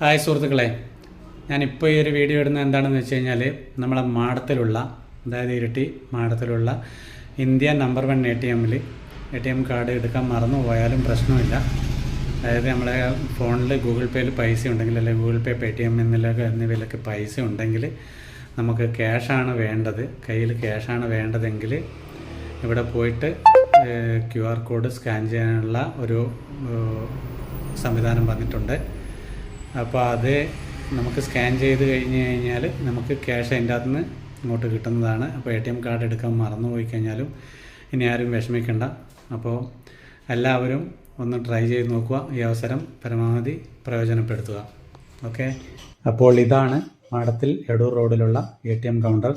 Hi സുഹൃത്തുക്കളെ, ഞാനിപ്പോൾ ഈ ഒരു വീഡിയോ ഇടുന്നത് എന്താണെന്ന് വെച്ച് കഴിഞ്ഞാൽ നമ്മളെ മാടത്തിലുള്ള, അതായത് ഇരിട്ടി മാടത്തിലുള്ള India number 1 A T M card എടുക്കാൻ മറന്നു പോയാലും പ്രശ്നമില്ല. അതായത് നമ്മളെ ഫോണിൽ ഗൂഗിൾ പേയിൽ പൈസ ഉണ്ടെങ്കിൽ, അല്ലെങ്കിൽ ഗൂഗിൾ പേ, പേടിഎം എന്നിവയിലൊക്കെ പൈസ ഉണ്ടെങ്കിൽ നമുക്ക് ക്യാഷാണ് വേണ്ടത്, കയ്യിൽ ക്യാഷാണ് വേണ്ടതെങ്കിൽ ഇവിടെ പോയിട്ട് QR കോഡ് സ്കാൻ ചെയ്യാനുള്ള ഒരു സംവിധാനം വന്നിട്ടുണ്ട്. അപ്പോൾ അത് നമുക്ക് സ്കാൻ ചെയ്ത് കഴിഞ്ഞാൽ നമുക്ക് ക്യാഷ് അതിൻ്റെ അകത്ത് നിന്ന് ഇങ്ങോട്ട് കിട്ടുന്നതാണ്. അപ്പോൾ ATM കാർഡ് എടുക്കാൻ മറന്നു പോയി കഴിഞ്ഞാലും ഇനി ആരും വിഷമിക്കണ്ട. അപ്പോൾ എല്ലാവരും ഒന്ന് ട്രൈ ചെയ്ത് നോക്കുക, ഈ അവസരം പരമാവധി പ്രയോജനപ്പെടുത്തുക. ഓക്കെ, അപ്പോൾ ഇതാണ് മാടത്തിൽ എടൂർ റോഡിലുള്ള ATM കൗണ്ടർ.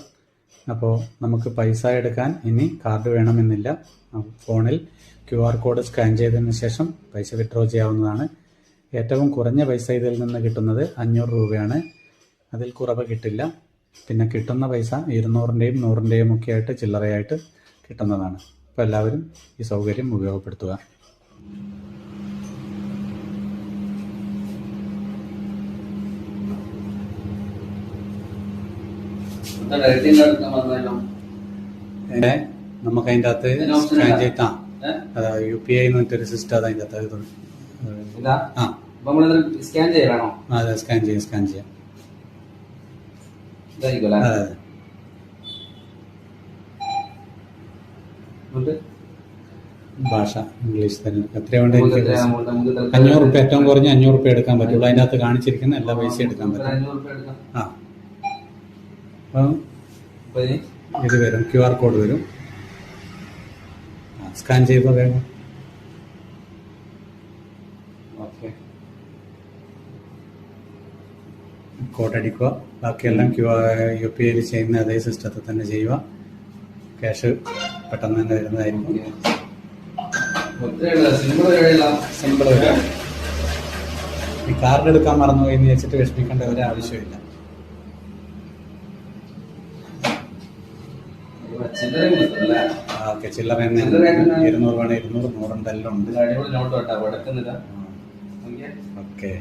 അപ്പോൾ നമുക്ക് പൈസ എടുക്കാൻ ഇനി കാർഡ് വേണമെന്നില്ല. ഫോണിൽ QR കോഡ് സ്കാൻ ചെയ്തതിന് ശേഷം പൈസ വിഡ്രോ ചെയ്യാവുന്നതാണ്. ഏറ്റവും കുറഞ്ഞ പൈസ ഇതിൽ നിന്ന് കിട്ടുന്നത് 500 രൂപയാണ്. അതിൽ കുറവ് കിട്ടില്ല. പിന്നെ കിട്ടുന്ന പൈസ 200-ൻ്റെയും 100-ൻ്റെയും ഒക്കെ ആയിട്ട് ചില്ലറയായിട്ട് കിട്ടുന്നതാണ്. അപ്പോൾ എല്ലാവരും ഈ സൗകര്യം ഉപയോഗപ്പെടുത്തുക. നമുക്ക് അതിൻ്റെ അകത്ത് സ്കാൻ ചെയ്താ UPI എന്നിട്ടൊരു സിസ്റ്റം അത് അതിൻ്റെ അകത്ത് സ്കാൻ ചെയ്യണോ? അതെ, സ്കാൻ ചെയ്യാം. ഭാഷ ഇംഗ്ലീഷ് തന്നെ. എത്രയുണ്ട്? 500 രൂപ, ഏറ്റവും കുറഞ്ഞ 500 രൂപ എടുക്കാൻ പറ്റുള്ളൂ. അതിൻ്റെ അകത്ത് കാണിച്ചിരിക്കുന്ന എല്ലാ പൈസയും എടുക്കാൻ പറ്റും. അപ്പം ഇത് വരും, QR കോഡ് വരും. സ്കാൻ ചെയ്യുമ്പോൾ വേണം. കോഡ് അടിക്കുക. ബാക്കിയെല്ലാം UPI ചെയ്യുന്ന അതേ സിസ്റ്റത്തിൽ തന്നെ ചെയ്യുക. ക്യാഷ് പെട്ടെന്ന് തന്നെ വരുന്നതായിരിക്കും. സിമ്പിൾ. ഈ കാർഡ് എടുക്കാൻ മറന്നുപോയി എന്ന് വെച്ചിട്ട് വിഷമിക്കേണ്ട ഒരു ആവശ്യമില്ല. ഓക്കെ, ചില്ലറ 200 വേണം, 200, 100 എല്ലാം ഉണ്ട്. ഓക്കെ.